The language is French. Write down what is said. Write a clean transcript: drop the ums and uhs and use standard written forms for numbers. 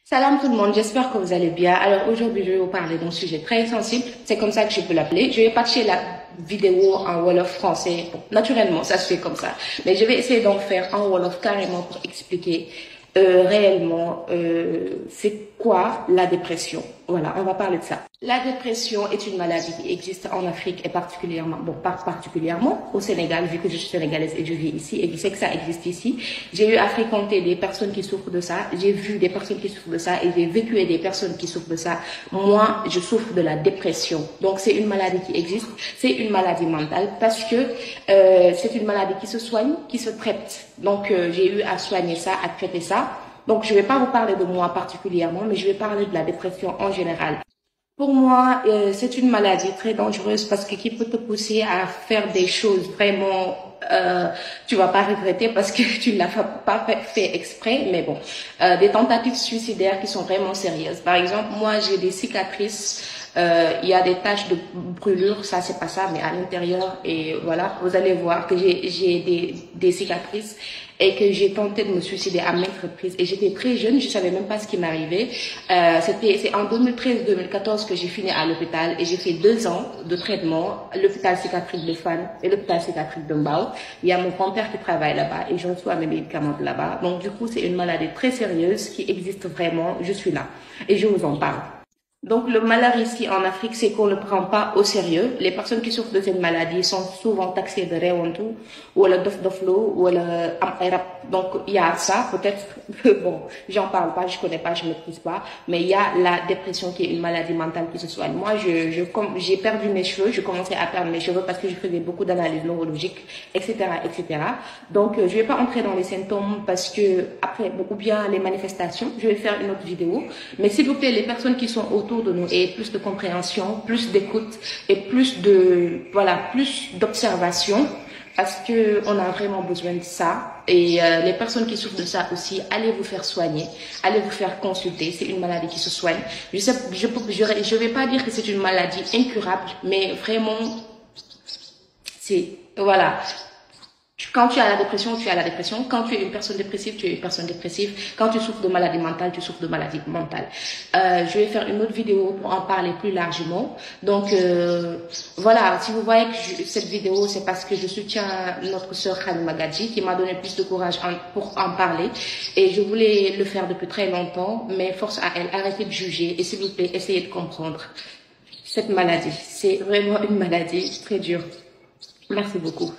Salam tout le monde, j'espère que vous allez bien. Alors aujourd'hui, je vais vous parler d'un sujet très sensible. C'est comme ça que je peux l'appeler. Je vais patcher la vidéo en Wolof français. Bon, naturellement, ça se fait comme ça. Mais je vais essayer d'en faire en Wolof carrément pour expliquer réellement c'est quoi la dépression. Voilà, on va parler de ça. La dépression est une maladie qui existe en Afrique et particulièrement, bon, pas particulièrement au Sénégal, vu que je suis sénégalaise et je vis ici et je sais que ça existe ici. J'ai eu à fréquenter des personnes qui souffrent de ça, j'ai vu des personnes qui souffrent de ça et j'ai vécu avec des personnes qui souffrent de ça. Moi, je souffre de la dépression. Donc, c'est une maladie qui existe, c'est une maladie mentale parce que c'est une maladie qui se soigne, qui se traite. Donc, j'ai eu à soigner ça, à traiter ça. Donc, je ne vais pas vous parler de moi particulièrement, mais je vais parler de la dépression en général. Pour moi, c'est une maladie très dangereuse parce que qui peut te pousser à faire des choses vraiment, tu vas pas regretter parce que tu ne l'as pas fait exprès, mais bon, des tentatives suicidaires qui sont vraiment sérieuses. Par exemple, moi, j'ai des cicatrices. Il y a des taches de brûlure, ça c'est pas ça, mais à l'intérieur et voilà, vous allez voir que j'ai des cicatrices et que j'ai tenté de me suicider à maintes reprises et j'étais très jeune, je savais même pas ce qui m'arrivait. C'est en 2013-2014 que j'ai fini à l'hôpital et j'ai fait 2 ans de traitement, l'hôpital psychiatrique de Fann et l'hôpital psychiatrique de Mbao. Il y a mon grand-père qui travaille là-bas et je reçois mes médicaments de là-bas. Donc du coup, c'est une maladie très sérieuse qui existe vraiment. Je suis là et je vous en parle. Donc, le malheur ici en Afrique, c'est qu'on ne le prend pas au sérieux. Les personnes qui souffrent de cette maladie sont souvent taxées de rewantou, ou le doflo, ou le donc, il y a ça, peut-être, bon, j'en parle pas, je connais pas, je maîtrise pas, mais il y a la dépression qui est une maladie mentale qui se soigne. Moi, j'ai perdu mes cheveux, je commençais à perdre mes cheveux parce que je faisais beaucoup d'analyses neurologiques, etc., etc. Donc, je vais pas entrer dans les symptômes parce que, après, ou bien les manifestations, je vais faire une autre vidéo. Mais s'il vous plaît, les personnes qui sont autour de nous et plus de compréhension, plus d'écoute et plus d'observation parce que on a vraiment besoin de ça et les personnes qui souffrent de ça aussi, allez vous faire soigner, allez vous faire consulter, c'est une maladie qui se soigne. Je vais pas dire que c'est une maladie incurable, mais vraiment c'est voilà. Quand tu as la dépression, tu as la dépression. Quand tu es une personne dépressive, tu es une personne dépressive. Quand tu souffres de maladie mentale, tu souffres de maladie mentale. Je vais faire une autre vidéo pour en parler plus largement. Donc, voilà, si vous voyez que cette vidéo, c'est parce que je soutiens notre sœur Khalima Gadji qui m'a donné plus de courage pour en parler. Et je voulais le faire depuis très longtemps, mais force à elle, arrêtez de juger et s'il vous plaît, essayez de comprendre cette maladie. C'est vraiment une maladie très dure. Merci beaucoup.